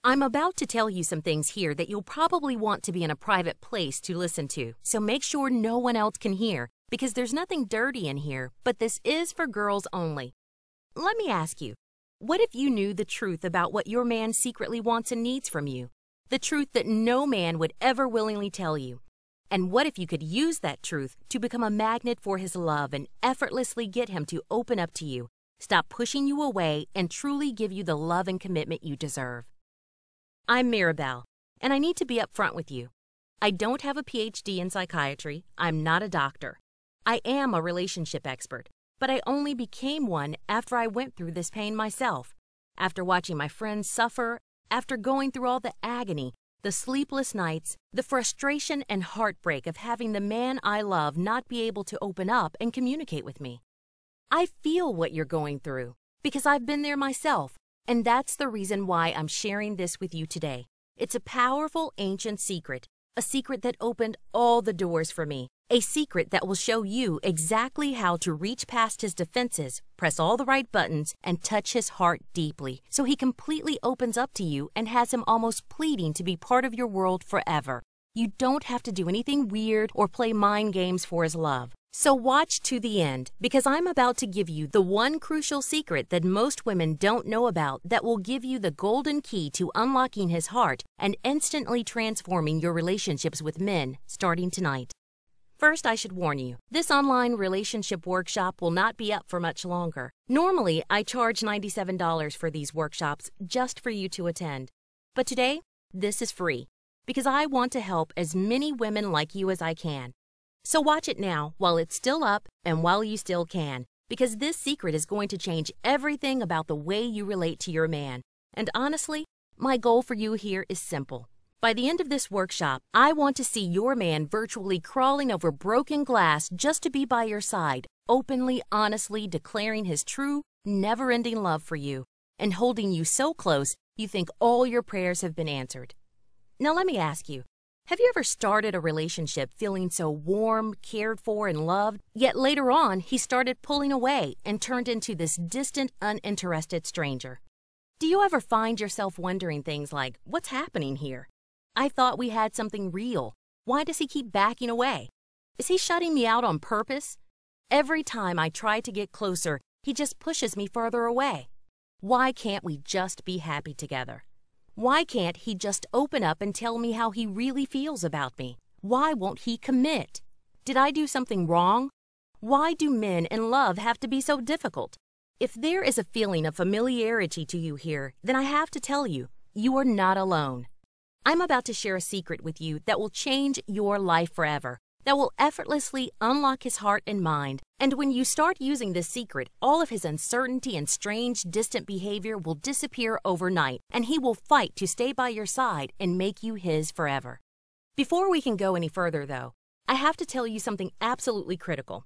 I'm about to tell you some things here that you'll probably want to be in a private place to listen to, so make sure no one else can hear, because there's nothing dirty in here, but this is for girls only. Let me ask you, what if you knew the truth about what your man secretly wants and needs from you? The truth that no man would ever willingly tell you. And what if you could use that truth to become a magnet for his love and effortlessly get him to open up to you, stop pushing you away, and truly give you the love and commitment you deserve? I'm Mirabelle, and I need to be upfront with you. I don't have a PhD in psychiatry. I'm not a doctor. I am a relationship expert, but I only became one after I went through this pain myself, after watching my friends suffer, after going through all the agony, the sleepless nights, the frustration and heartbreak of having the man I love not be able to open up and communicate with me. I feel what you're going through because I've been there myself. And that's the reason why I'm sharing this with you today. It's a powerful ancient secret, a secret that opened all the doors for me, a secret that will show you exactly how to reach past his defenses, press all the right buttons, and touch his heart deeply, so he completely opens up to you and has him almost pleading to be part of your world forever. You don't have to do anything weird or play mind games for his love. So watch to the end, because I'm about to give you the one crucial secret that most women don't know about that will give you the golden key to unlocking his heart and instantly transforming your relationships with men starting tonight. First, I should warn you, this online relationship workshop will not be up for much longer. Normally, I charge $97 for these workshops just for you to attend. But today, this is free, because I want to help as many women like you as I can. So watch it now while it's still up and while you still can, because this secret is going to change everything about the way you relate to your man. And honestly, my goal for you here is simple. By the end of this workshop, I want to see your man virtually crawling over broken glass just to be by your side, openly, honestly declaring his true, never-ending love for you, and holding you so close you think all your prayers have been answered. Now let me ask you, have you ever started a relationship feeling so warm, cared for, and loved, yet later on he started pulling away and turned into this distant, uninterested stranger? Do you ever find yourself wondering things like, what's happening here? I thought we had something real. Why does he keep backing away? Is he shutting me out on purpose? Every time I try to get closer, he just pushes me further away. Why can't we just be happy together? Why can't he just open up and tell me how he really feels about me? Why won't he commit? Did I do something wrong? Why do men in love have to be so difficult? If there is a feeling of familiarity to you here, then I have to tell you, you are not alone. I'm about to share a secret with you that will change your life forever, that will effortlessly unlock his heart and mind. And when you start using this secret, all of his uncertainty and strange, distant behavior will disappear overnight, and he will fight to stay by your side and make you his forever. Before we can go any further, though, I have to tell you something absolutely critical.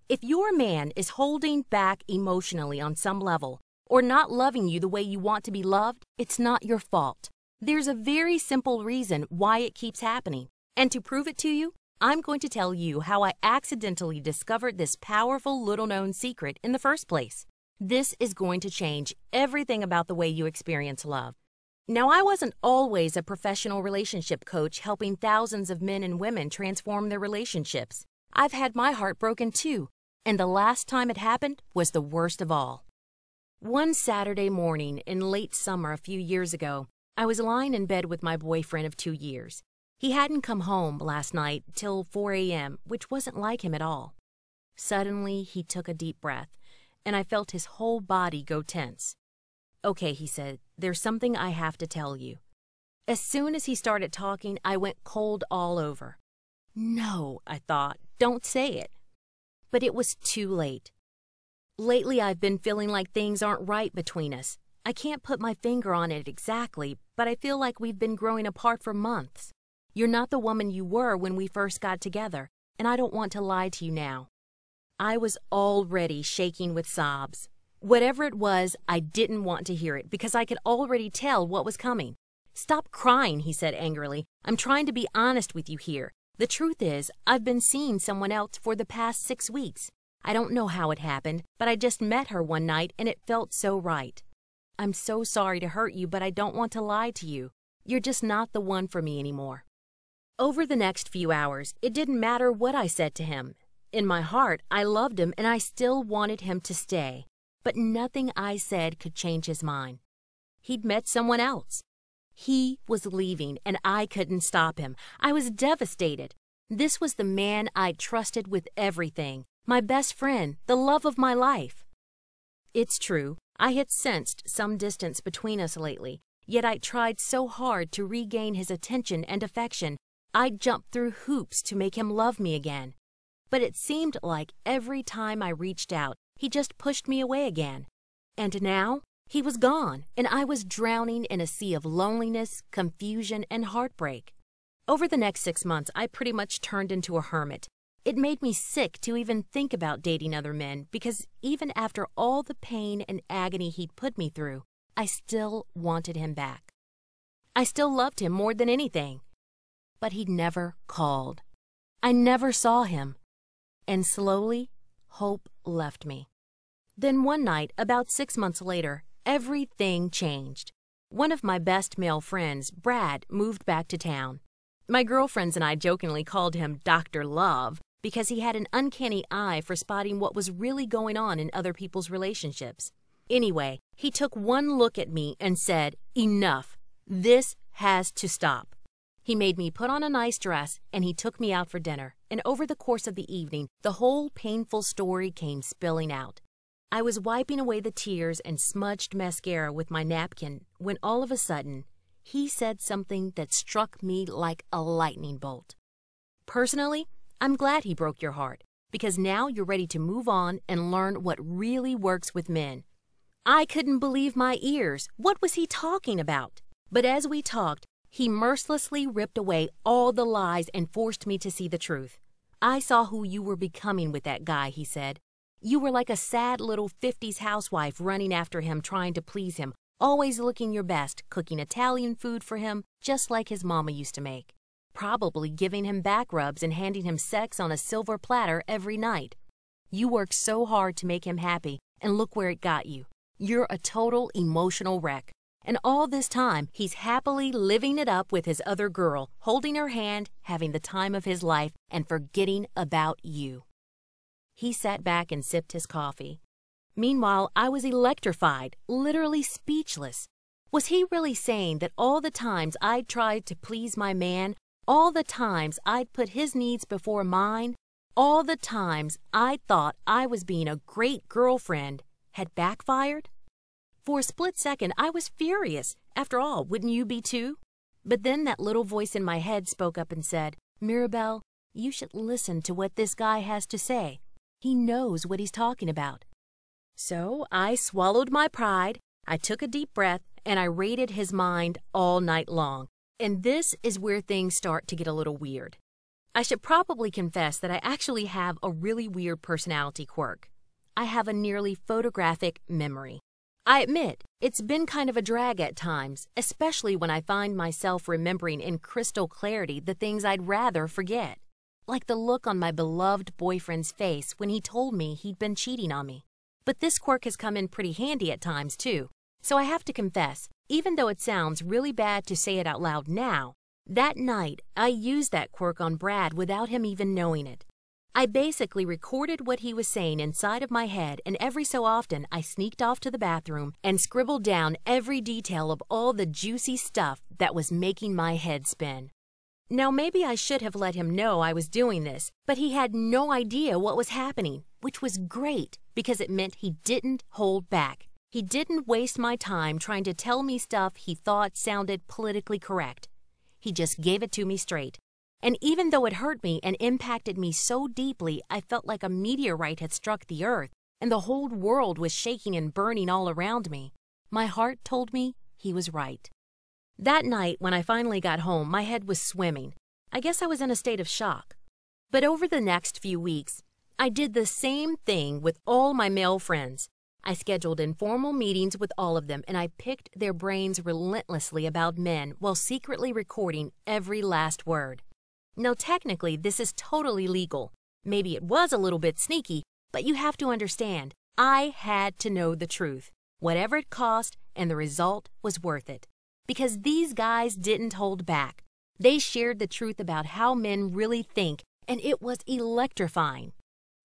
If your man is holding back emotionally on some level, or not loving you the way you want to be loved, it's not your fault. There's a very simple reason why it keeps happening. And to prove it to you, I'm going to tell you how I accidentally discovered this powerful little-known secret in the first place. This is going to change everything about the way you experience love. Now, I wasn't always a professional relationship coach helping thousands of men and women transform their relationships. I've had my heart broken too, and the last time it happened was the worst of all. One Saturday morning in late summer a few years ago, I was lying in bed with my boyfriend of 2 years. He hadn't come home last night till 4 a.m., which wasn't like him at all. Suddenly, he took a deep breath, and I felt his whole body go tense. "Okay," he said, "there's something I have to tell you." As soon as he started talking, I went cold all over. No, I thought, don't say it. But it was too late. Lately, I've been feeling like things aren't right between us. I can't put my finger on it exactly, but I feel like we've been growing apart for months. You're not the woman you were when we first got together, and I don't want to lie to you now. I was already shaking with sobs. Whatever it was, I didn't want to hear it because I could already tell what was coming. "Stop crying," he said angrily. "I'm trying to be honest with you here. The truth is, I've been seeing someone else for the past 6 weeks. I don't know how it happened, but I just met her one night and it felt so right." I'm so sorry to hurt you, but I don't want to lie to you. You're just not the one for me anymore." Over the next few hours, it didn't matter what I said to him. In my heart, I loved him and I still wanted him to stay. But nothing I said could change his mind. He'd met someone else. He was leaving and I couldn't stop him. I was devastated. This was the man I'd trusted with everything, my best friend, the love of my life. It's true, I had sensed some distance between us lately, yet I tried so hard to regain his attention and affection. I'd jumped through hoops to make him love me again. But it seemed like every time I reached out, he just pushed me away again. And now, he was gone, and I was drowning in a sea of loneliness, confusion, and heartbreak. Over the next 6 months, I pretty much turned into a hermit. It made me sick to even think about dating other men because even after all the pain and agony he'd put me through, I still wanted him back. I still loved him more than anything. But he never called. I never saw him. And slowly, hope left me. Then one night, about 6 months later, everything changed. One of my best male friends, Brad, moved back to town. My girlfriends and I jokingly called him Dr. Love because he had an uncanny eye for spotting what was really going on in other people's relationships. Anyway, he took one look at me and said, "Enough. This has to stop." He made me put on a nice dress, and he took me out for dinner, and over the course of the evening, the whole painful story came spilling out. I was wiping away the tears and smudged mascara with my napkin when all of a sudden, he said something that struck me like a lightning bolt. Personally, I'm glad he broke your heart, because now you're ready to move on and learn what really works with men. I couldn't believe my ears. What was he talking about? But as we talked, he mercilessly ripped away all the lies and forced me to see the truth. "I saw who you were becoming with that guy," he said. "You were like a sad little 50s housewife running after him trying to please him, always looking your best, cooking Italian food for him just like his mama used to make. Probably giving him back rubs and handing him sex on a silver platter every night. You worked so hard to make him happy, and look where it got you. You're a total emotional wreck. And all this time, he's happily living it up with his other girl, holding her hand, having the time of his life, and forgetting about you." He sat back and sipped his coffee. Meanwhile, I was electrified, literally speechless. Was he really saying that all the times I'd tried to please my man, all the times I'd put his needs before mine, all the times I'd thought I was being a great girlfriend, had backfired? For a split second, I was furious. After all, wouldn't you be too? But then that little voice in my head spoke up and said, "Mirabelle, you should listen to what this guy has to say. He knows what he's talking about." So I swallowed my pride, I took a deep breath, and I raided his mind all night long. And this is where things start to get a little weird. I should probably confess that I actually have a really weird personality quirk. I have a nearly photographic memory. I admit, it's been kind of a drag at times, especially when I find myself remembering in crystal clarity the things I'd rather forget. Like the look on my beloved boyfriend's face when he told me he'd been cheating on me. But this quirk has come in pretty handy at times too. So I have to confess, even though it sounds really bad to say it out loud now, that night I used that quirk on Brad without him even knowing it. I basically recorded what he was saying inside of my head, and every so often I sneaked off to the bathroom and scribbled down every detail of all the juicy stuff that was making my head spin. Now maybe I should have let him know I was doing this, but he had no idea what was happening, which was great because it meant he didn't hold back. He didn't waste my time trying to tell me stuff he thought sounded politically correct. He just gave it to me straight. And even though it hurt me and impacted me so deeply, I felt like a meteorite had struck the earth and the whole world was shaking and burning all around me. My heart told me he was right. That night, when I finally got home, my head was swimming. I guess I was in a state of shock. But over the next few weeks, I did the same thing with all my male friends. I scheduled informal meetings with all of them, and I picked their brains relentlessly about men while secretly recording every last word. Now, technically, this is totally legal. Maybe it was a little bit sneaky, but you have to understand, I had to know the truth, whatever it cost, and the result was worth it. Because these guys didn't hold back. They shared the truth about how men really think, and it was electrifying.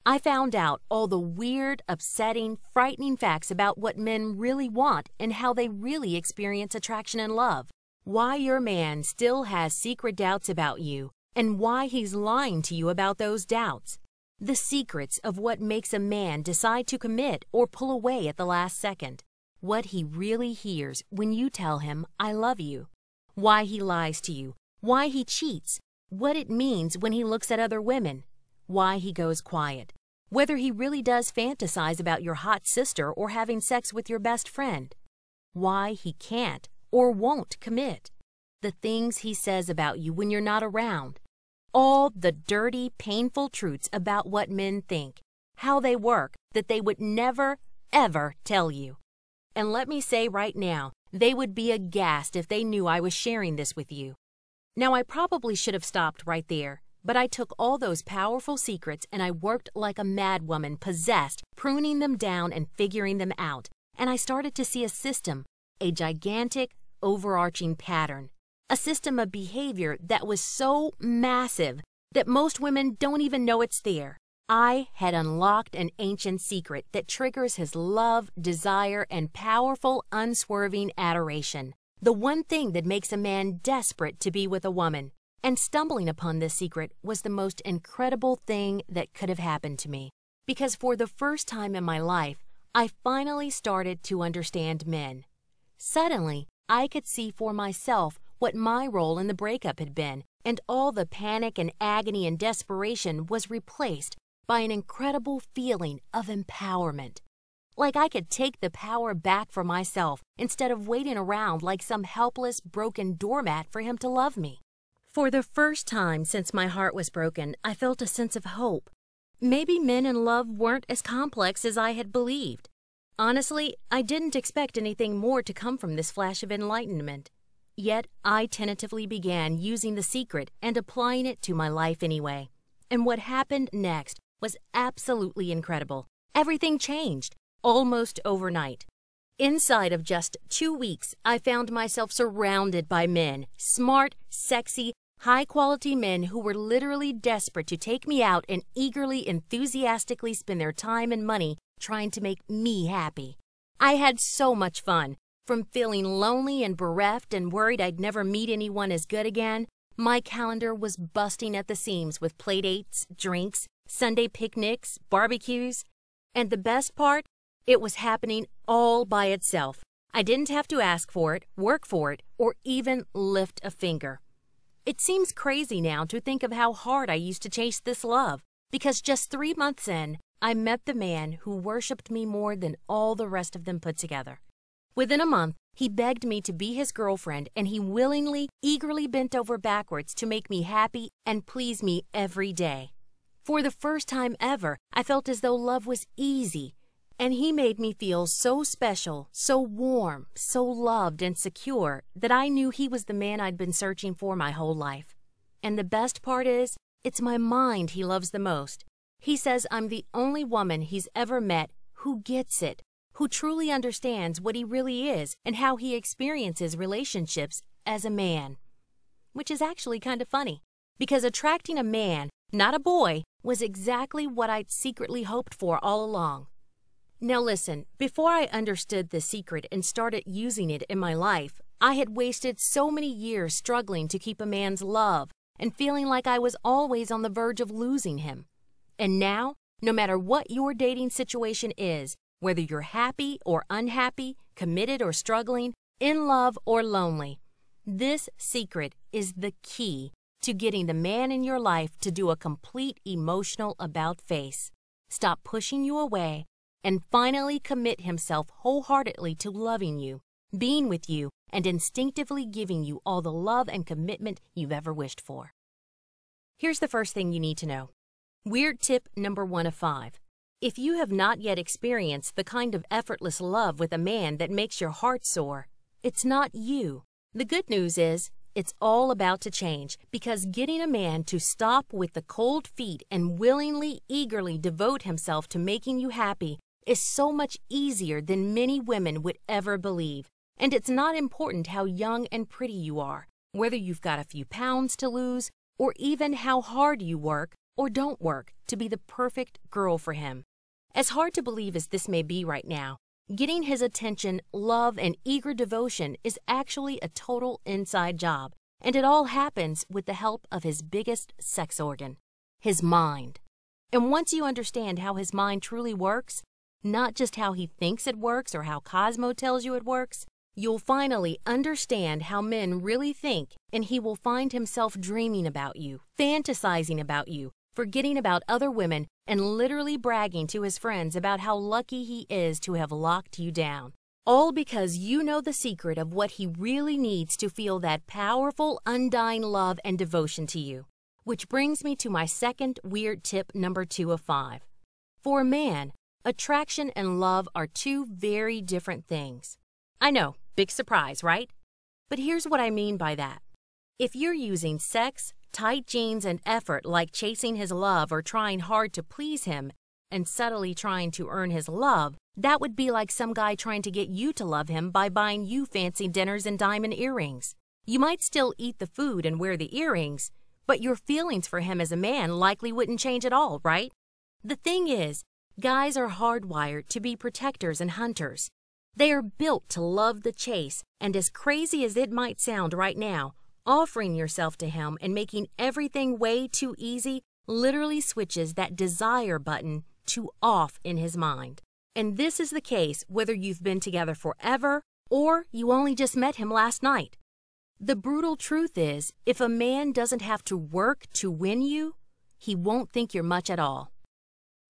I found out all the weird, upsetting, frightening facts about what men really want and how they really experience attraction and love. Why your man still has secret doubts about you, and why he's lying to you about those doubts. The secrets of what makes a man decide to commit or pull away at the last second. What he really hears when you tell him, "I love you." Why he lies to you. Why he cheats. What it means when he looks at other women. Why he goes quiet. Whether he really does fantasize about your hot sister or having sex with your best friend. Why he can't or won't commit. The things he says about you when you're not around. All the dirty, painful truths about what men think, how they work, that they would never, ever tell you. And let me say right now, they would be aghast if they knew I was sharing this with you. Now, I probably should have stopped right there, but I took all those powerful secrets and I worked like a madwoman possessed, pruning them down and figuring them out. And I started to see a system, a gigantic, overarching pattern. A system of behavior that was so massive that most women don't even know it's there. I had unlocked an ancient secret that triggers his love, desire, and powerful, unswerving adoration. The one thing that makes a man desperate to be with a woman. And stumbling upon this secret was the most incredible thing that could have happened to me. Because for the first time in my life, I finally started to understand men. Suddenly, I could see for myself what my role in the breakup had been, and all the panic and agony and desperation was replaced by an incredible feeling of empowerment. Like I could take the power back for myself instead of waiting around like some helpless, broken doormat for him to love me. For the first time since my heart was broken, I felt a sense of hope. Maybe men in love weren't as complex as I had believed. Honestly, I didn't expect anything more to come from this flash of enlightenment. Yet, I tentatively began using the secret and applying it to my life anyway. And what happened next was absolutely incredible. Everything changed, almost overnight. Inside of just 2 weeks, I found myself surrounded by men, smart, sexy, high-quality men who were literally desperate to take me out and eagerly, enthusiastically spend their time and money trying to make me happy. I had so much fun. From feeling lonely and bereft and worried I'd never meet anyone as good again, my calendar was busting at the seams with playdates, drinks, Sunday picnics, barbecues. And the best part? It was happening all by itself. I didn't have to ask for it, work for it, or even lift a finger. It seems crazy now to think of how hard I used to chase this love, because just 3 months in, I met the man who worshipped me more than all the rest of them put together. Within a month, he begged me to be his girlfriend, and he willingly, eagerly bent over backwards to make me happy and please me every day. For the first time ever, I felt as though love was easy, and he made me feel so special, so warm, so loved and secure that I knew he was the man I'd been searching for my whole life. And the best part is, it's my mind he loves the most. He says I'm the only woman he's ever met who gets it, who truly understands what he really is and how he experiences relationships as a man. Which is actually kind of funny, because attracting a man, not a boy, was exactly what I'd secretly hoped for all along. Now listen, before I understood the secret and started using it in my life, I had wasted so many years struggling to keep a man's love and feeling like I was always on the verge of losing him. And now, no matter what your dating situation is, whether you're happy or unhappy, committed or struggling, in love or lonely, this secret is the key to getting the man in your life to do a complete emotional about-face, stop pushing you away, and finally commit himself wholeheartedly to loving you, being with you, and instinctively giving you all the love and commitment you've ever wished for. Here's the first thing you need to know. Weird tip number 1 of 5. If you have not yet experienced the kind of effortless love with a man that makes your heart soar, it's not you. The good news is, it's all about to change, because getting a man to stop with the cold feet and willingly, eagerly devote himself to making you happy is so much easier than many women would ever believe. And it's not important how young and pretty you are, whether you've got a few pounds to lose, or even how hard you work or don't work to be the perfect girl for him. As hard to believe as this may be right now, getting his attention, love, and eager devotion is actually a total inside job, and it all happens with the help of his biggest sex organ, his mind. And once you understand how his mind truly works, not just how he thinks it works or how Cosmo tells you it works, you'll finally understand how men really think, and he will find himself dreaming about you, fantasizing about you, forgetting about other women, and literally bragging to his friends about how lucky he is to have locked you down. All because you know the secret of what he really needs to feel that powerful, undying love and devotion to you. Which brings me to my second weird tip number 2 of 5. For a man, attraction and love are two very different things. I know, big surprise, right? But here's what I mean by that. If you're using sex, tight jeans, and effort like chasing his love or trying hard to please him and subtly trying to earn his love, that would be like some guy trying to get you to love him by buying you fancy dinners and diamond earrings. You might still eat the food and wear the earrings, but your feelings for him as a man likely wouldn't change at all, right? The thing is, guys are hardwired to be protectors and hunters. They are built to love the chase, and as crazy as it might sound right now, offering yourself to him and making everything way too easy literally switches that desire button to off in his mind. And this is the case whether you've been together forever or you only just met him last night. The brutal truth is, if a man doesn't have to work to win you, he won't think you're much at all.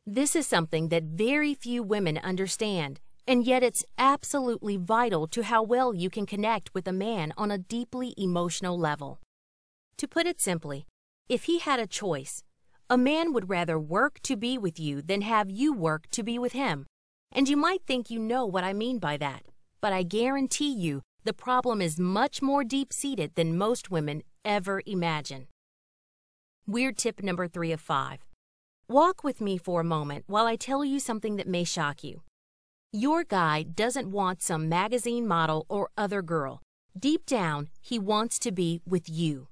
This is something that very few women understand, and yet it's absolutely vital to how well you can connect with a man on a deeply emotional level. To put it simply, if he had a choice, a man would rather work to be with you than have you work to be with him. And you might think you know what I mean by that, but I guarantee you the problem is much more deep-seated than most women ever imagine. Weird tip number 3 of 5. Walk with me for a moment while I tell you something that may shock you. Your guy doesn't want some magazine model or other girl. Deep down, he wants to be with you.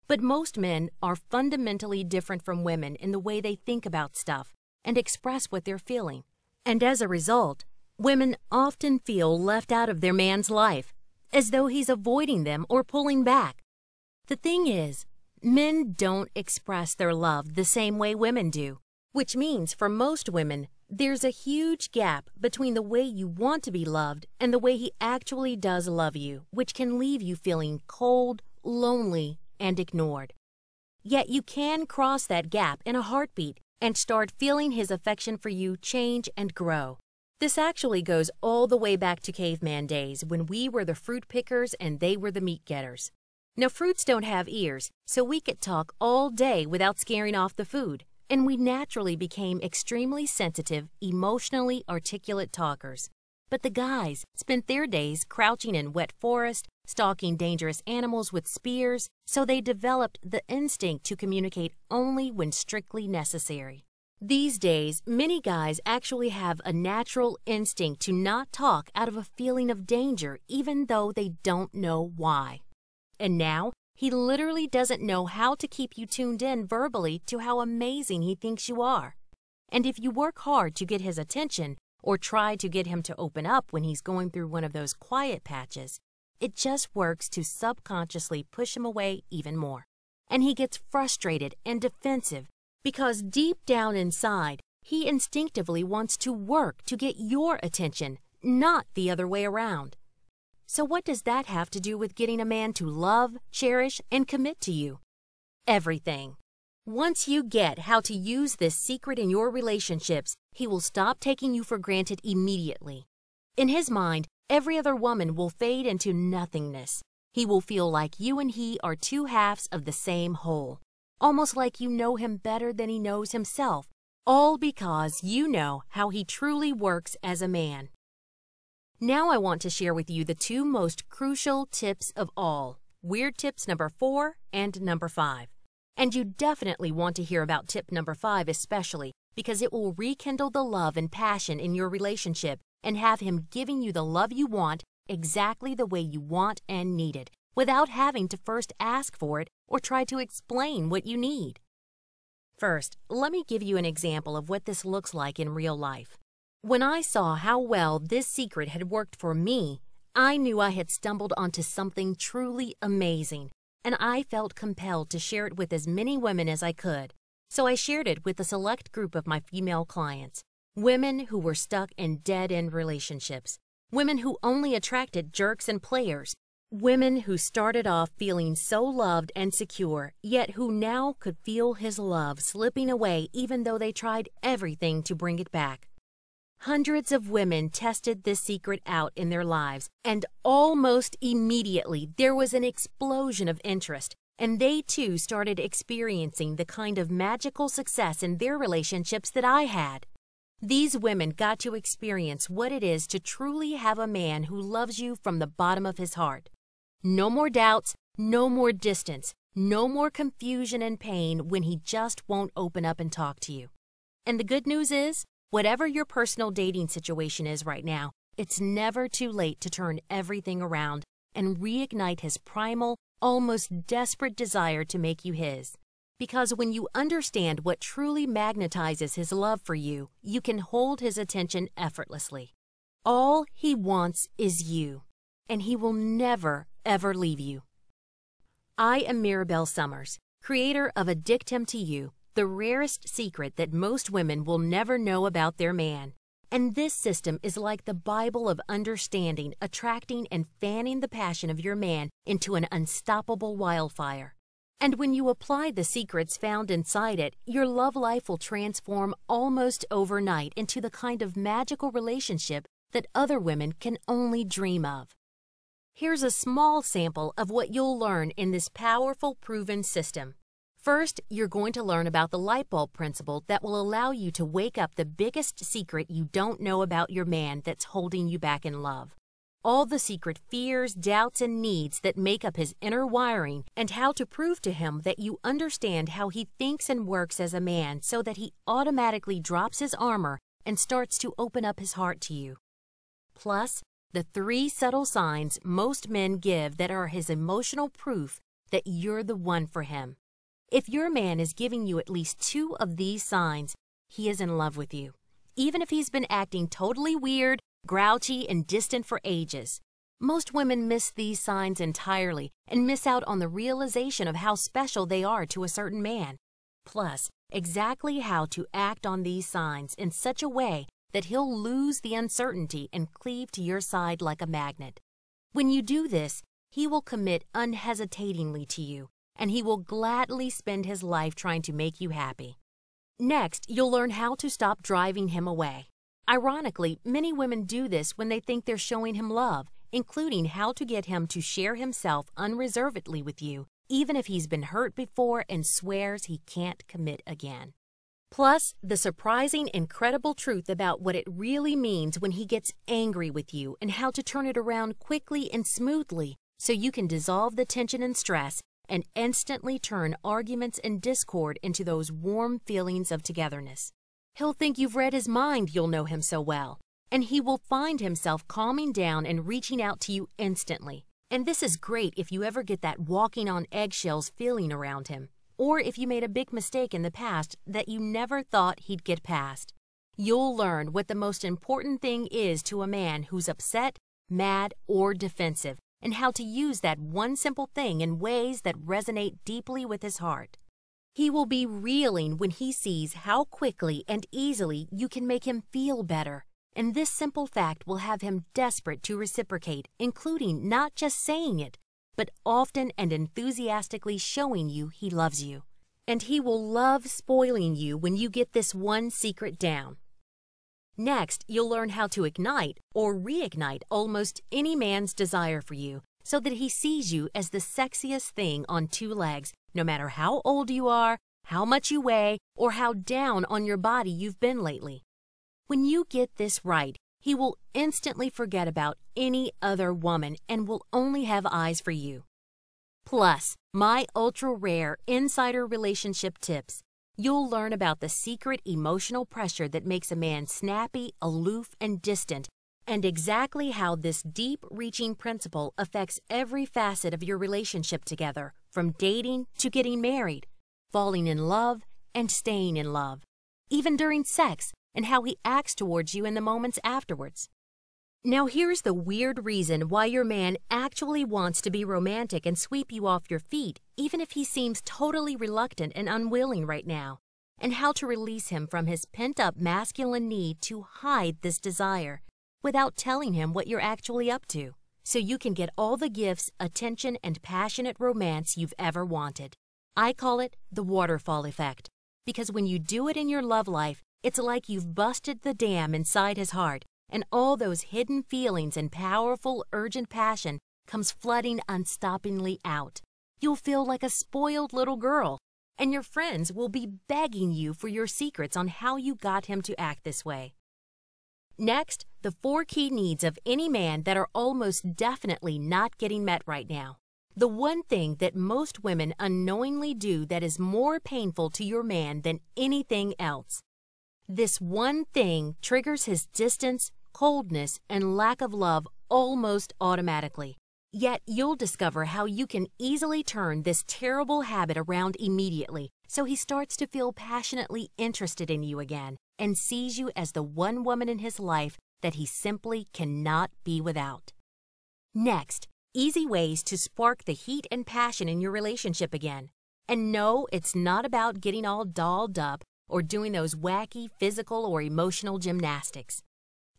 But most men are fundamentally different from women in the way they think about stuff and express what they're feeling. And as a result, women often feel left out of their man's life, as though he's avoiding them or pulling back. The thing is, men don't express their love the same way women do, which means for most women, there's a huge gap between the way you want to be loved and the way he actually does love you, which can leave you feeling cold, lonely, and ignored. Yet you can cross that gap in a heartbeat and start feeling his affection for you change and grow. This actually goes all the way back to caveman days when we were the fruit pickers and they were the meat getters. Now, fruits don't have ears, so we could talk all day without scaring off the food, and we naturally became extremely sensitive, emotionally articulate talkers. But the guys spent their days crouching in wet forest, stalking dangerous animals with spears, so they developed the instinct to communicate only when strictly necessary. These days, many guys actually have a natural instinct to not talk out of a feeling of danger, even though they don't know why. And now, he literally doesn't know how to keep you tuned in verbally to how amazing he thinks you are. And if you work hard to get his attention, or try to get him to open up when he's going through one of those quiet patches, it just works to subconsciously push him away even more. And he gets frustrated and defensive because deep down inside, he instinctively wants to work to get your attention, not the other way around. So what does that have to do with getting a man to love, cherish, and commit to you? Everything. Once you get how to use this secret in your relationships, he will stop taking you for granted immediately. In his mind, every other woman will fade into nothingness. He will feel like you and he are two halves of the same whole, almost like you know him better than he knows himself, all because you know how he truly works as a man. Now I want to share with you the two most crucial tips of all, weird tips number 4 and number 5. And you definitely want to hear about tip number 5 especially, because it will rekindle the love and passion in your relationship and have him giving you the love you want exactly the way you want and need it, without having to first ask for it or try to explain what you need. First, let me give you an example of what this looks like in real life. When I saw how well this secret had worked for me, I knew I had stumbled onto something truly amazing, and I felt compelled to share it with as many women as I could. So I shared it with a select group of my female clients, women who were stuck in dead-end relationships, women who only attracted jerks and players, women who started off feeling so loved and secure, yet who now could feel his love slipping away even though they tried everything to bring it back. Hundreds of women tested this secret out in their lives, and almost immediately there was an explosion of interest, and they too started experiencing the kind of magical success in their relationships that I had. These women got to experience what it is to truly have a man who loves you from the bottom of his heart. No more doubts, no more distance, no more confusion and pain when he just won't open up and talk to you. And the good news is, whatever your personal dating situation is right now, it's never too late to turn everything around and reignite his primal, almost desperate desire to make you his. Because when you understand what truly magnetizes his love for you, you can hold his attention effortlessly. All he wants is you, and he will never, ever leave you. I am Mirabelle Summers, creator of Addict Him to You, the rarest secret that most women will never know about their man. And this system is like the Bible of understanding, attracting, and fanning the passion of your man into an unstoppable wildfire. And when you apply the secrets found inside it, your love life will transform almost overnight into the kind of magical relationship that other women can only dream of. Here's a small sample of what you'll learn in this powerful, proven system. First, you're going to learn about the light bulb principle that will allow you to wake up the biggest secret you don't know about your man that's holding you back in love. All the secret fears, doubts, and needs that make up his inner wiring, and how to prove to him that you understand how he thinks and works as a man so that he automatically drops his armor and starts to open up his heart to you. Plus, the 3 subtle signs most men give that are his emotional proof that you're the one for him. If your man is giving you at least 2 of these signs, he is in love with you, even if he's been acting totally weird, grouchy, and distant for ages. Most women miss these signs entirely and miss out on the realization of how special they are to a certain man. Plus, exactly how to act on these signs in such a way that he'll lose the uncertainty and cleave to your side like a magnet. When you do this, he will commit unhesitatingly to you, and he will gladly spend his life trying to make you happy. Next, you'll learn how to stop driving him away. Ironically, many women do this when they think they're showing him love, including how to get him to share himself unreservedly with you, even if he's been hurt before and swears he can't commit again. Plus, the surprising, incredible truth about what it really means when he gets angry with you and how to turn it around quickly and smoothly so you can dissolve the tension and stress and instantly turn arguments and discord into those warm feelings of togetherness. He'll think you've read his mind, you'll know him so well, and he will find himself calming down and reaching out to you instantly. And this is great if you ever get that walking on eggshells feeling around him, or if you made a big mistake in the past that you never thought he'd get past. You'll learn what the most important thing is to a man who's upset, mad, or defensive, and how to use that one simple thing in ways that resonate deeply with his heart. He will be reeling when he sees how quickly and easily you can make him feel better, and this simple fact will have him desperate to reciprocate, including not just saying it, but often and enthusiastically showing you he loves you. And he will love spoiling you when you get this one secret down. Next, you'll learn how to ignite or reignite almost any man's desire for you so that he sees you as the sexiest thing on 2 legs, no matter how old you are, how much you weigh, or how down on your body you've been lately. When you get this right, he will instantly forget about any other woman and will only have eyes for you. Plus, my ultra-rare insider relationship tips. You'll learn about the secret emotional pressure that makes a man snappy, aloof, and distant, and exactly how this deep-reaching principle affects every facet of your relationship together, from dating to getting married, falling in love and staying in love, even during sex, and how he acts towards you in the moments afterwards. Now here's the weird reason why your man actually wants to be romantic and sweep you off your feet, even if he seems totally reluctant and unwilling right now, and how to release him from his pent-up masculine need to hide this desire without telling him what you're actually up to, so you can get all the gifts, attention, and passionate romance you've ever wanted. I call it the waterfall effect, because when you do it in your love life, it's like you've busted the dam inside his heart, and all those hidden feelings and powerful, urgent passion comes flooding unstoppingly out. You'll feel like a spoiled little girl, and your friends will be begging you for your secrets on how you got him to act this way. Next, the 4 key needs of any man that are almost definitely not getting met right now. The one thing that most women unknowingly do that is more painful to your man than anything else. This one thing triggers his distance, coldness, and lack of love almost automatically. Yet you'll discover how you can easily turn this terrible habit around immediately, so he starts to feel passionately interested in you again and sees you as the one woman in his life that he simply cannot be without. Next, easy ways to spark the heat and passion in your relationship again. And no, it's not about getting all dolled up or doing those wacky physical or emotional gymnastics.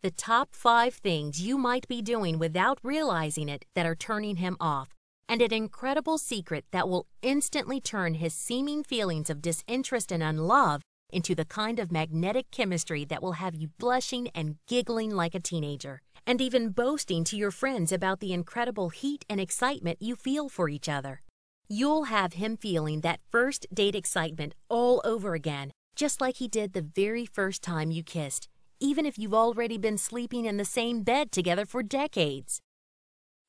The top 5 things you might be doing without realizing it that are turning him off, and an incredible secret that will instantly turn his seeming feelings of disinterest and unlove into the kind of magnetic chemistry that will have you blushing and giggling like a teenager, and even boasting to your friends about the incredible heat and excitement you feel for each other. You'll have him feeling that first date excitement all over again, just like he did the very first time you kissed, even if you've already been sleeping in the same bed together for decades.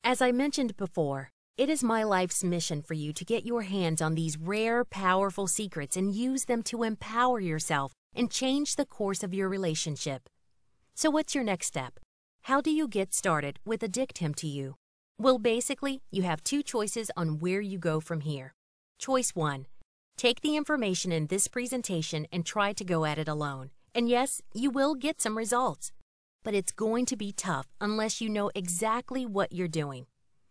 As I mentioned before, it is my life's mission for you to get your hands on these rare, powerful secrets and use them to empower yourself and change the course of your relationship. So what's your next step? How do you get started with Addict Him to you? Well, basically, you have 2 choices on where you go from here. Choice 1. Take the information in this presentation and try to go at it alone. And yes, you will get some results. But it's going to be tough unless you know exactly what you're doing.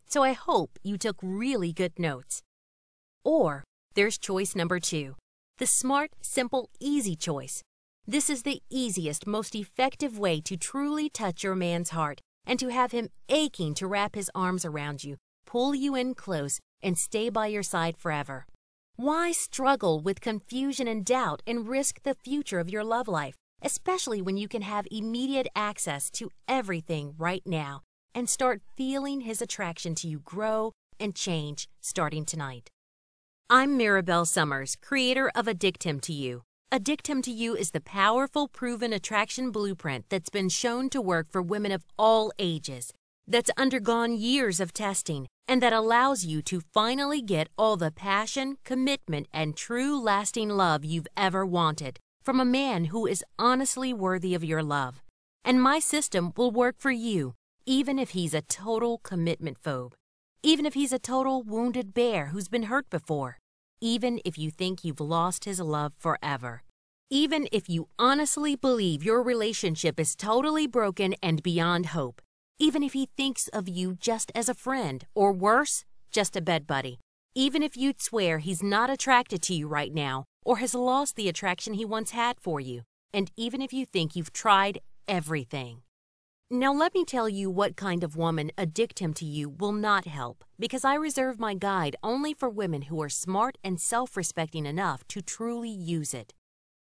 So I hope you took really good notes. Or there's choice number 2, the smart, simple, easy choice. This is the easiest, most effective way to truly touch your man's heart and to have him aching to wrap his arms around you, pull you in close, and stay by your side forever. Why struggle with confusion and doubt and risk the future of your love life, especially when you can have immediate access to everything right now and start feeling his attraction to you grow and change starting tonight? I'm Mirabelle Summers, creator of Addict Him to You. Addict Him to You is the powerful, proven attraction blueprint that's been shown to work for women of all ages, that's undergone years of testing, and that allows you to finally get all the passion, commitment, and true lasting love you've ever wanted from a man who is honestly worthy of your love. And my system will work for you, even if he's a total commitment phobe, even if he's a total wounded bear who's been hurt before, even if you think you've lost his love forever, even if you honestly believe your relationship is totally broken and beyond hope, even if he thinks of you just as a friend, or worse, just a bed buddy, even if you'd swear he's not attracted to you right now or has lost the attraction he once had for you, and even if you think you've tried everything. Now let me tell you what kind of woman Addict Him to You will not help, because I reserve my guide only for women who are smart and self-respecting enough to truly use it.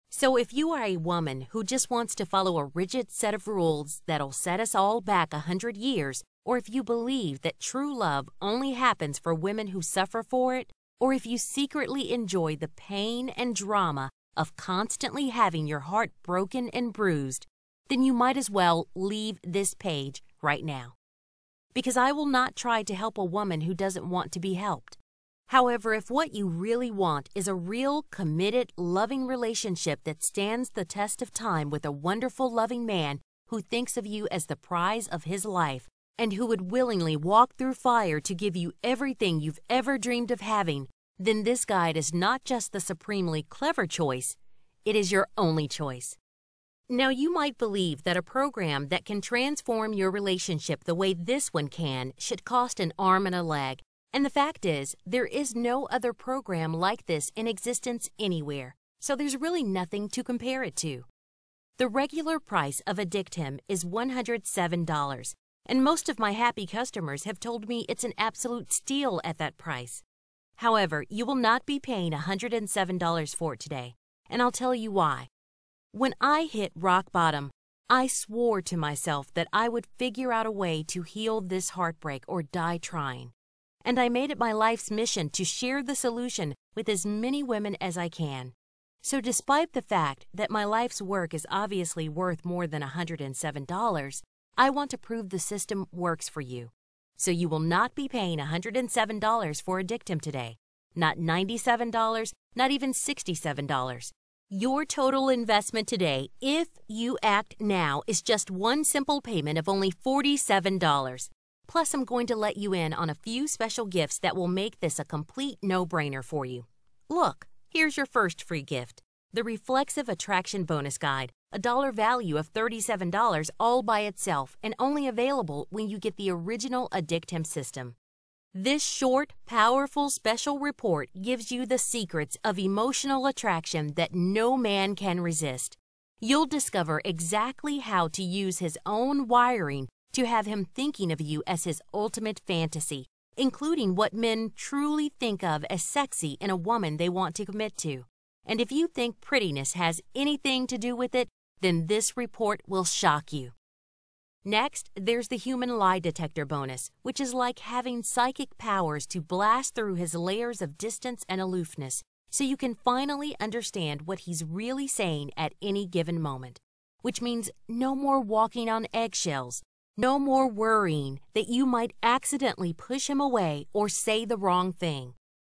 So if you are a woman who just wants to follow a rigid set of rules that'll set us all back 100 years, or if you believe that true love only happens for women who suffer for it, or if you secretly enjoy the pain and drama of constantly having your heart broken and bruised, then you might as well leave this page right now. Because I will not try to help a woman who doesn't want to be helped. However, if what you really want is a real, committed, loving relationship that stands the test of time with a wonderful, loving man who thinks of you as the prize of his life and who would willingly walk through fire to give you everything you've ever dreamed of having, then this guide is not just the supremely clever choice, it is your only choice. Now, you might believe that a program that can transform your relationship the way this one can should cost an arm and a leg. And the fact is, there is no other program like this in existence anywhere, so there's really nothing to compare it to. The regular price of Addict Him is $107, and most of my happy customers have told me it's an absolute steal at that price. However, you will not be paying $107 for it today, and I'll tell you why. When I hit rock bottom, I swore to myself that I would figure out a way to heal this heartbreak or die trying. And I made it my life's mission to share the solution with as many women as I can. So despite the fact that my life's work is obviously worth more than $107, I want to prove the system works for you. So you will not be paying $107 for Addict Him today. Not $97, not even $67. Your total investment today, if you act now, is just one simple payment of only $47. Plus, I'm going to let you in on a few special gifts that will make this a complete no-brainer for you. Look, here's your first free gift. The Reflexive Attraction Bonus Guide, a dollar value of $37 all by itself and only available when you get the original Addict Him system. This short, powerful special report gives you the secrets of emotional attraction that no man can resist. You'll discover exactly how to use his own wiring to have him thinking of you as his ultimate fantasy, including what men truly think of as sexy in a woman they want to commit to. And if you think prettiness has anything to do with it, then this report will shock you. Next, there's the Human Lie Detector bonus, which is like having psychic powers to blast through his layers of distance and aloofness, so you can finally understand what he's really saying at any given moment. Which means no more walking on eggshells. No more worrying that you might accidentally push him away or say the wrong thing.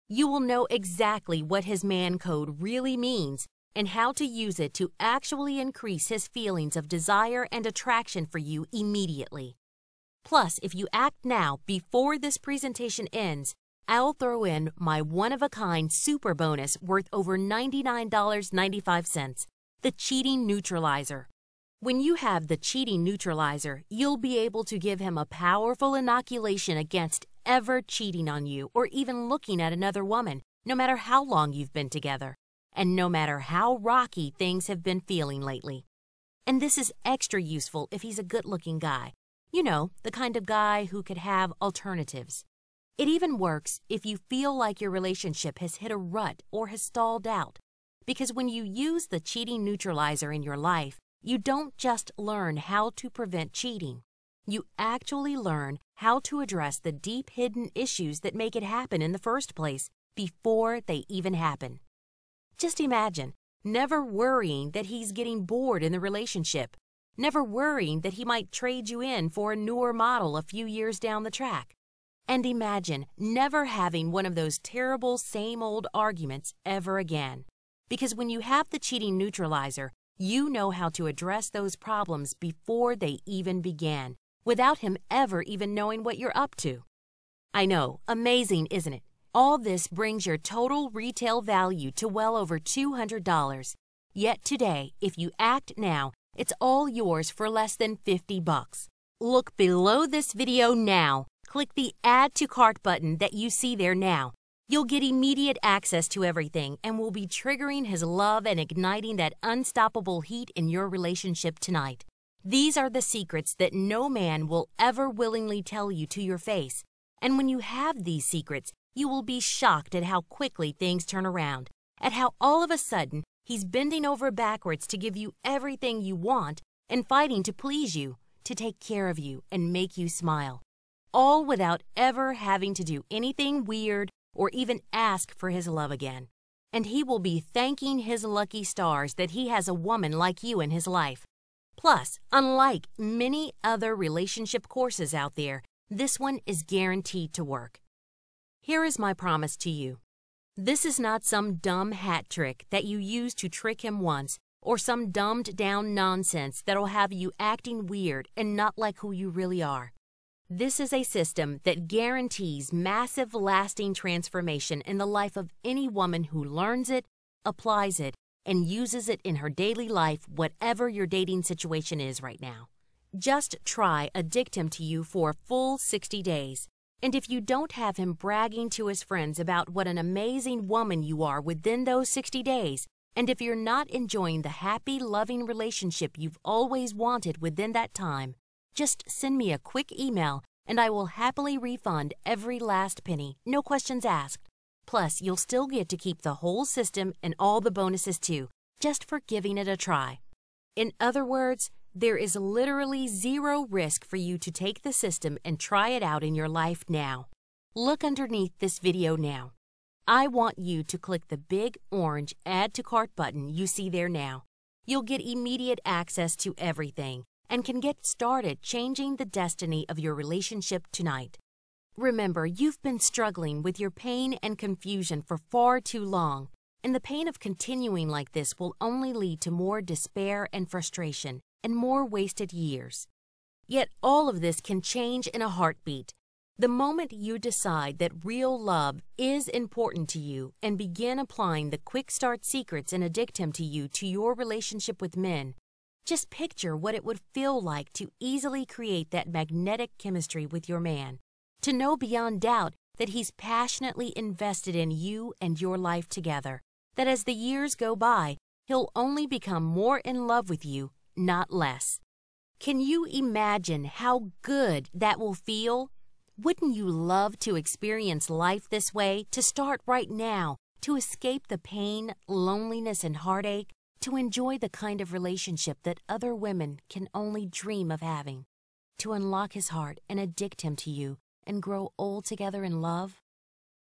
You will know exactly what his man code really means and how to use it to actually increase his feelings of desire and attraction for you immediately. Plus, if you act now before this presentation ends, I'll throw in my one-of-a-kind super bonus worth over $99.95, the Cheating Neutralizer. When you have the Cheating Neutralizer, you'll be able to give him a powerful inoculation against ever cheating on you or even looking at another woman, no matter how long you've been together, and no matter how rocky things have been feeling lately. And this is extra useful if he's a good-looking guy. You know, the kind of guy who could have alternatives. It even works if you feel like your relationship has hit a rut or has stalled out. Because when you use the Cheating Neutralizer in your life, you don't just learn how to prevent cheating. You actually learn how to address the deep hidden issues that make it happen in the first place before they even happen. Just imagine never worrying that he's getting bored in the relationship, never worrying that he might trade you in for a newer model a few years down the track. And imagine never having one of those terrible same old arguments ever again. Because when you have the Cheating Neutralizer, you know how to address those problems before they even began, without him ever even knowing what you're up to. I know, amazing, isn't it? All this brings your total retail value to well over $200. Yet today, if you act now, it's all yours for less than $50. Look below this video now. Click the Add to Cart button that you see there now. You'll get immediate access to everything and will be triggering his love and igniting that unstoppable heat in your relationship tonight. These are the secrets that no man will ever willingly tell you to your face. And when you have these secrets, you will be shocked at how quickly things turn around, at how all of a sudden he's bending over backwards to give you everything you want and fighting to please you, to take care of you and make you smile. All without ever having to do anything weird or even ask for his love again. And he will be thanking his lucky stars that he has a woman like you in his life. Plus, unlike many other relationship courses out there, this one is guaranteed to work. Here is my promise to you. This is not some dumb hat trick that you use to trick him once or some dumbed-down nonsense that'll have you acting weird and not like who you really are. This is a system that guarantees massive, lasting transformation in the life of any woman who learns it, applies it, and uses it in her daily life, whatever your dating situation is right now. Just try Addict Him to you for a full 60 days. And if you don't have him bragging to his friends about what an amazing woman you are within those 60 days, and if you're not enjoying the happy, loving relationship you've always wanted within that time, just send me a quick email and I will happily refund every last penny, no questions asked. Plus, you'll still get to keep the whole system and all the bonuses too, just for giving it a try. In other words, there is literally zero risk for you to take the system and try it out in your life now. Look underneath this video now. I want you to click the big orange Add to Cart button you see there now. You'll get immediate access to everything and can get started changing the destiny of your relationship tonight. Remember, you've been struggling with your pain and confusion for far too long, and the pain of continuing like this will only lead to more despair and frustration and more wasted years. Yet all of this can change in a heartbeat. The moment you decide that real love is important to you and begin applying the quick start secrets and Addict Him to you to your relationship with men, just picture what it would feel like to easily create that magnetic chemistry with your man, to know beyond doubt that he's passionately invested in you and your life together, that as the years go by, he'll only become more in love with you, not less. Can you imagine how good that will feel? Wouldn't you love to experience life this way, to start right now, to escape the pain, loneliness, and heartache, to enjoy the kind of relationship that other women can only dream of having, to unlock his heart and addict him to you and grow old together in love?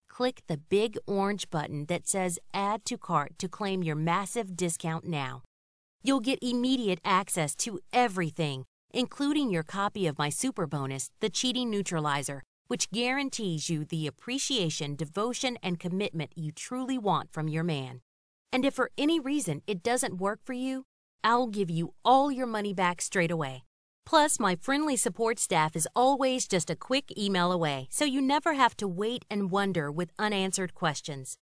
Click the big orange button that says Add to Cart to claim your massive discount now. You'll get immediate access to everything, including your copy of my super bonus, The Cheating Neutralizer, which guarantees you the appreciation, devotion, and commitment you truly want from your man. And if for any reason it doesn't work for you, I'll give you all your money back straight away. Plus, my friendly support staff is always just a quick email away, so you never have to wait and wonder with unanswered questions.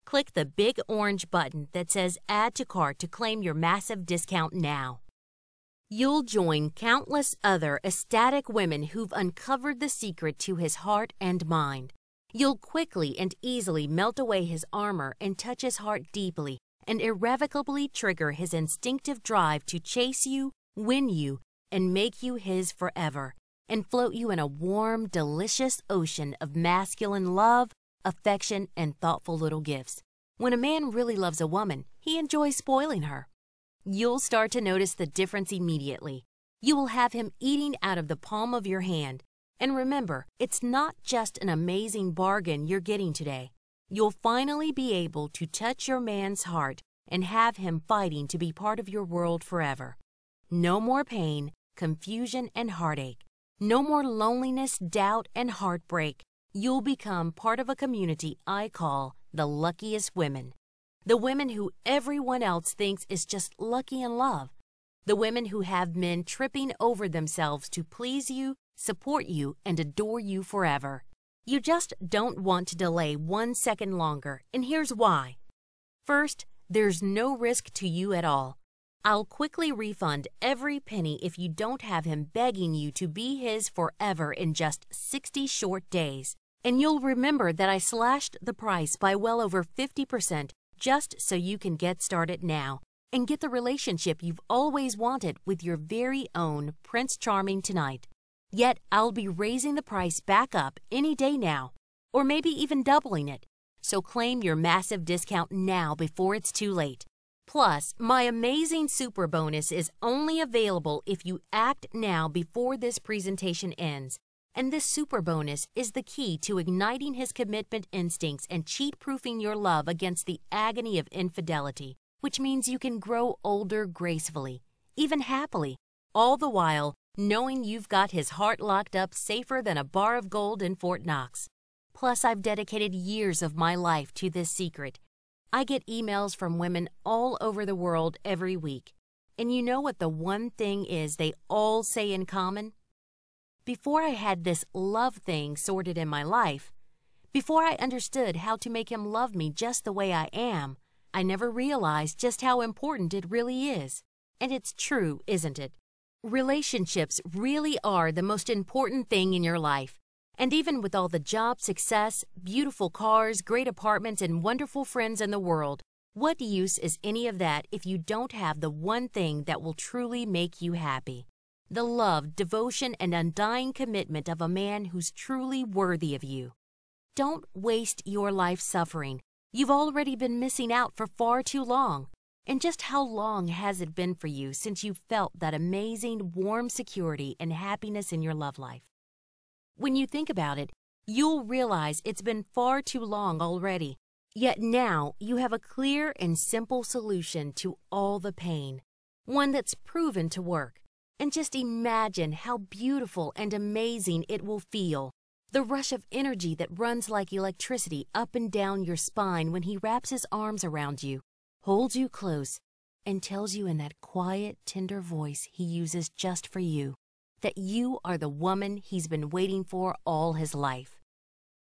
Click the big orange button that says Add to Cart to claim your massive discount now. You'll join countless other ecstatic women who've uncovered the secret to his heart and mind. You'll quickly and easily melt away his armor and touch his heart deeply and irrevocably trigger his instinctive drive to chase you, win you, and make you his forever, and float you in a warm, delicious ocean of masculine love, affection, and thoughtful little gifts. When a man really loves a woman, he enjoys spoiling her. You'll start to notice the difference immediately. You will have him eating out of the palm of your hand. And remember, it's not just an amazing bargain you're getting today. You'll finally be able to touch your man's heart and have him fighting to be part of your world forever. No more pain, confusion, and heartache. No more loneliness, doubt, and heartbreak. You'll become part of a community I call the luckiest women. The women who everyone else thinks is just lucky in love. The women who have men tripping over themselves to please you, support you, and adore you forever. You just don't want to delay 1 second longer, and here's why. First, there's no risk to you at all. I'll quickly refund every penny if you don't have him begging you to be his forever in just 60 short days. And you'll remember that I slashed the price by well over 50% just so you can get started now and get the relationship you've always wanted with your very own Prince Charming tonight. Yet I'll be raising the price back up any day now, or maybe even doubling it. So claim your massive discount now before it's too late. Plus, my amazing super bonus is only available if you act now before this presentation ends. And this super bonus is the key to igniting his commitment instincts and cheat-proofing your love against the agony of infidelity, which means you can grow older gracefully, even happily, all the while knowing you've got his heart locked up safer than a bar of gold in Fort Knox. Plus, I've dedicated years of my life to this secret. I get emails from women all over the world every week. And you know what the one thing is they all say in common? Before I had this love thing sorted in my life, before I understood how to make him love me just the way I am, I never realized just how important it really is. And it's true, isn't it? Relationships really are the most important thing in your life. And even with all the job success, beautiful cars, great apartments, and wonderful friends in the world, what use is any of that if you don't have the one thing that will truly make you happy? The love, devotion, and undying commitment of a man who's truly worthy of you. Don't waste your life suffering. You've already been missing out for far too long. And just how long has it been for you since you felt that amazing, warm security and happiness in your love life? When you think about it, you'll realize it's been far too long already. Yet now you have a clear and simple solution to all the pain, one that's proven to work. And just imagine how beautiful and amazing it will feel. The rush of energy that runs like electricity up and down your spine when he wraps his arms around you, holds you close, and tells you in that quiet, tender voice he uses just for you, that you are the woman he's been waiting for all his life.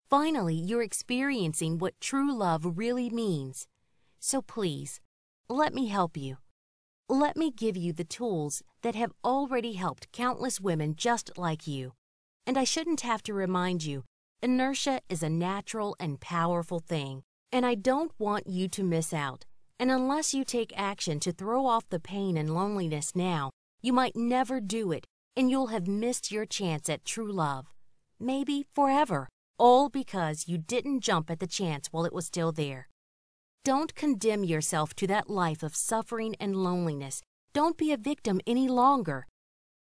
Finally, you're experiencing what true love really means. So please, let me help you. Let me give you the tools that have already helped countless women just like you. And I shouldn't have to remind you, inertia is a natural and powerful thing, and I don't want you to miss out. And unless you take action to throw off the pain and loneliness now, you might never do it, and you'll have missed your chance at true love. Maybe forever, all because you didn't jump at the chance while it was still there. Don't condemn yourself to that life of suffering and loneliness. Don't be a victim any longer.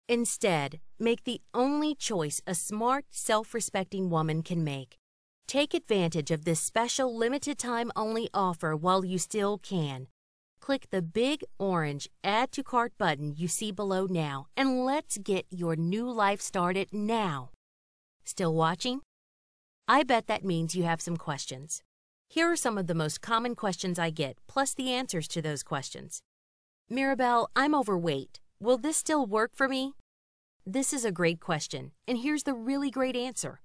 Instead, make the only choice a smart, self-respecting woman can make. Take advantage of this special limited-time-only offer while you still can. Click the big orange Add to Cart button you see below now, and let's get your new life started now. Still watching? I bet that means you have some questions. Here are some of the most common questions I get, plus the answers to those questions. Mirabelle, I'm overweight. Will this still work for me? This is a great question, and here's the really great answer.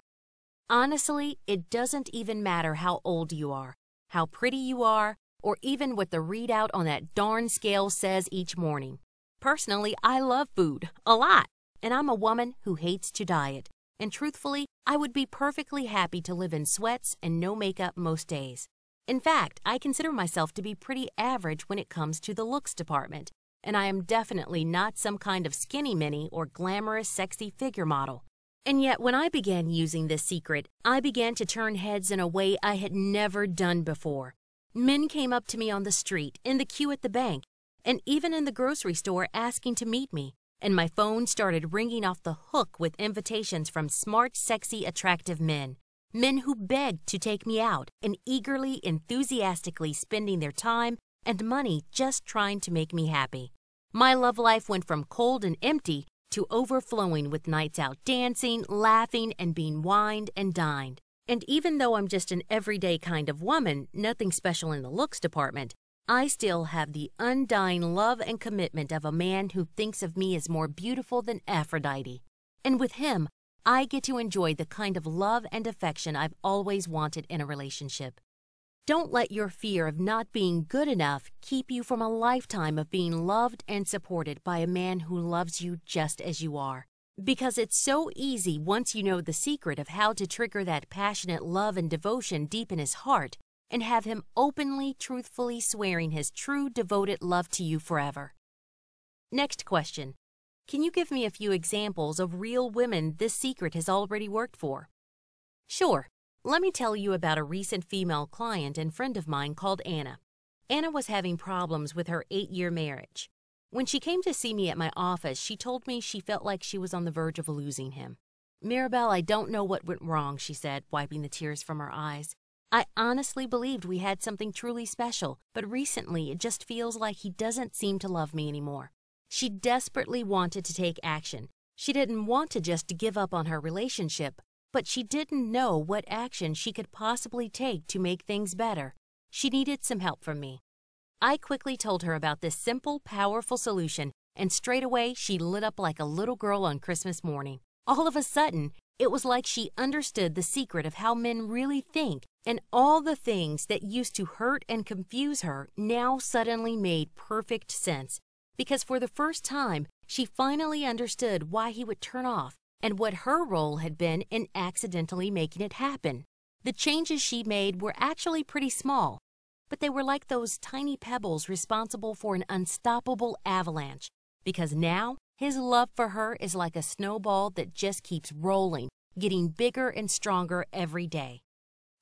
Honestly, it doesn't even matter how old you are, how pretty you are, or even what the readout on that darn scale says each morning. Personally, I love food, a lot, and I'm a woman who hates to diet. And truthfully, I would be perfectly happy to live in sweats and no makeup most days. In fact, I consider myself to be pretty average when it comes to the looks department, and I am definitely not some kind of skinny mini or glamorous sexy figure model. And yet, when I began using this secret, I began to turn heads in a way I had never done before. Men came up to me on the street, in the queue at the bank, and even in the grocery store asking to meet me. And my phone started ringing off the hook with invitations from smart, sexy, attractive men. Men who begged to take me out and eagerly, enthusiastically spending their time and money just trying to make me happy. My love life went from cold and empty to overflowing with nights out dancing, laughing, and being wined and dined. And even though I'm just an everyday kind of woman, nothing special in the looks department, I still have the undying love and commitment of a man who thinks of me as more beautiful than Aphrodite. And with him, I get to enjoy the kind of love and affection I've always wanted in a relationship. Don't let your fear of not being good enough keep you from a lifetime of being loved and supported by a man who loves you just as you are. Because it's so easy once you know the secret of how to trigger that passionate love and devotion deep in his heart and have him openly, truthfully swearing his true, devoted love to you forever. Next question. Can you give me a few examples of real women this secret has already worked for? Sure. Let me tell you about a recent female client and friend of mine called Anna. Anna was having problems with her 8-year marriage. When she came to see me at my office, she told me she felt like she was on the verge of losing him. Mirabelle, I don't know what went wrong, she said, wiping the tears from her eyes. I honestly believed we had something truly special, but recently it just feels like he doesn't seem to love me anymore. She desperately wanted to take action. She didn't want to just give up on her relationship, but she didn't know what action she could possibly take to make things better. She needed some help from me. I quickly told her about this simple, powerful solution, and straight away she lit up like a little girl on Christmas morning. All of a sudden, it was like she understood the secret of how men really think, and all the things that used to hurt and confuse her now suddenly made perfect sense, because for the first time, she finally understood why he would turn off and what her role had been in accidentally making it happen. The changes she made were actually pretty small, but they were like those tiny pebbles responsible for an unstoppable avalanche, because now his love for her is like a snowball that just keeps rolling, getting bigger and stronger every day.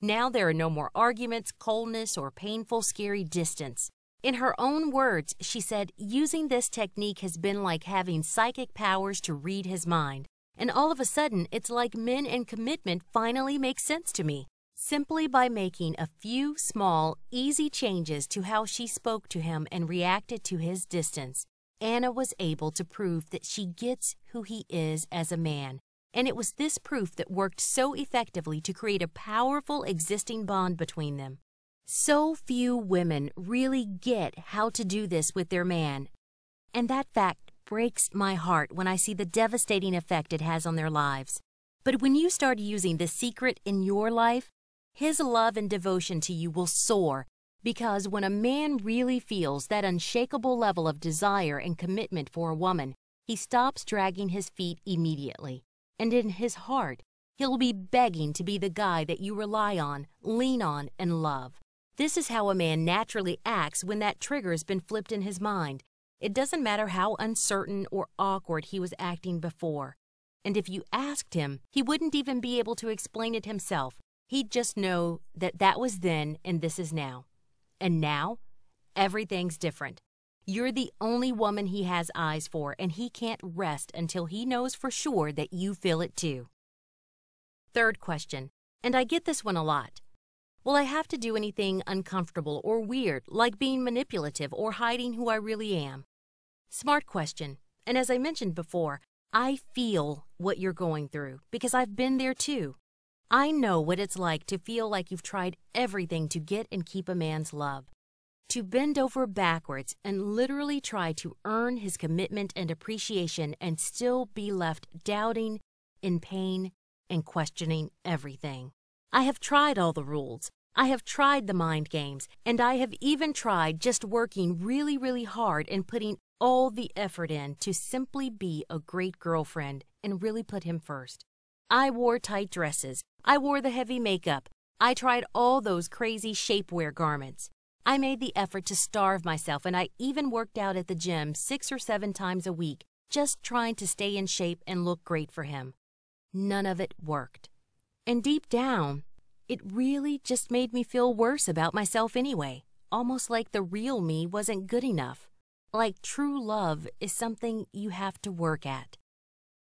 Now there are no more arguments, coldness, or painful, scary distance. In her own words, she said, using this technique has been like having psychic powers to read his mind. And all of a sudden, it's like men and commitment finally make sense to me. Simply by making a few small, easy changes to how she spoke to him and reacted to his distance, Anna was able to prove that she gets who he is as a man. And it was this proof that worked so effectively to create a powerful existing bond between them. So few women really get how to do this with their man. And that fact breaks my heart when I see the devastating effect it has on their lives. But when you start using the secret in your life, his love and devotion to you will soar, because when a man really feels that unshakable level of desire and commitment for a woman, he stops dragging his feet immediately. And in his heart, he'll be begging to be the guy that you rely on, lean on, and love. This is how a man naturally acts when that trigger has been flipped in his mind. It doesn't matter how uncertain or awkward he was acting before. And if you asked him, he wouldn't even be able to explain it himself. He'd just know that that was then and this is now. And now, everything's different. You're the only woman he has eyes for, and he can't rest until he knows for sure that you feel it too. Third question, and I get this one a lot. Will I have to do anything uncomfortable or weird, like being manipulative or hiding who I really am? Smart question, and as I mentioned before, I feel what you're going through because I've been there too. I know what it's like to feel like you've tried everything to get and keep a man's love. To bend over backwards and literally try to earn his commitment and appreciation and still be left doubting, in pain, and questioning everything. I have tried all the rules. I have tried the mind games, and I have even tried just working really, really hard and putting all the effort in to simply be a great girlfriend and really put him first. I wore tight dresses. I wore the heavy makeup. I tried all those crazy shapewear garments. I made the effort to starve myself, and I even worked out at the gym 6 or 7 times a week, just trying to stay in shape and look great for him. None of it worked. And deep down, it really just made me feel worse about myself anyway, almost like the real me wasn't good enough. Like true love is something you have to work at.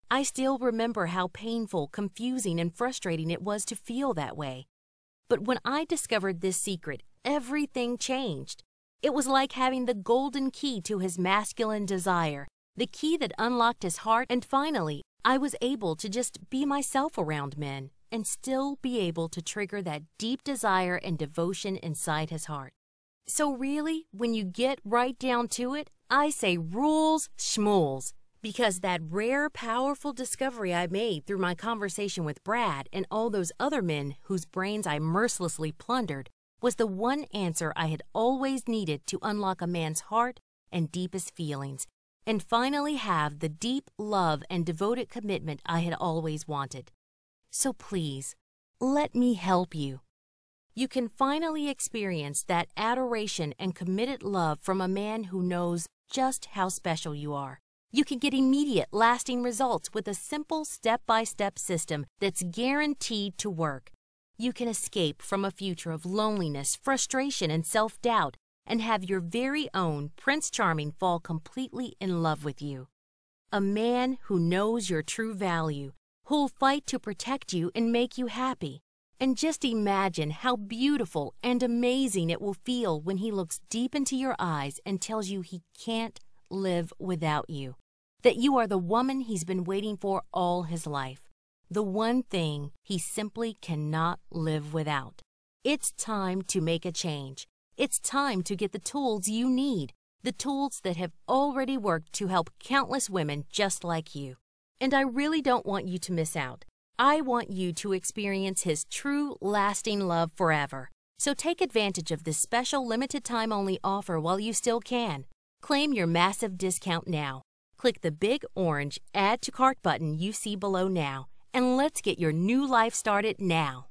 I still remember how painful, confusing, and frustrating it was to feel that way. But when I discovered this secret, everything changed. It was like having the golden key to his masculine desire, the key that unlocked his heart, and finally, I was able to just be myself around men and still be able to trigger that deep desire and devotion inside his heart. So really, when you get right down to it, I say rules schmools, because that rare, powerful discovery I made through my conversation with Brad and all those other men whose brains I mercilessly plundered was the one answer I had always needed to unlock a man's heart and deepest feelings, and finally have the deep love and devoted commitment I had always wanted. So please, let me help you. You can finally experience that adoration and committed love from a man who knows just how special you are. You can get immediate, lasting results with a simple step-by-step system that's guaranteed to work. You can escape from a future of loneliness, frustration, and self-doubt and have your very own Prince Charming fall completely in love with you. A man who knows your true value, who'll fight to protect you and make you happy. And just imagine how beautiful and amazing it will feel when he looks deep into your eyes and tells you he can't live without you, that you are the woman he's been waiting for all his life, the one thing he simply cannot live without. It's time to make a change. It's time to get the tools you need, the tools that have already worked to help countless women just like you. And I really don't want you to miss out. I want you to experience His true, lasting love forever. So take advantage of this special limited-time-only offer while you still can. Claim your massive discount now. Click the big orange Add to Cart button you see below now, and let's get your new life started now.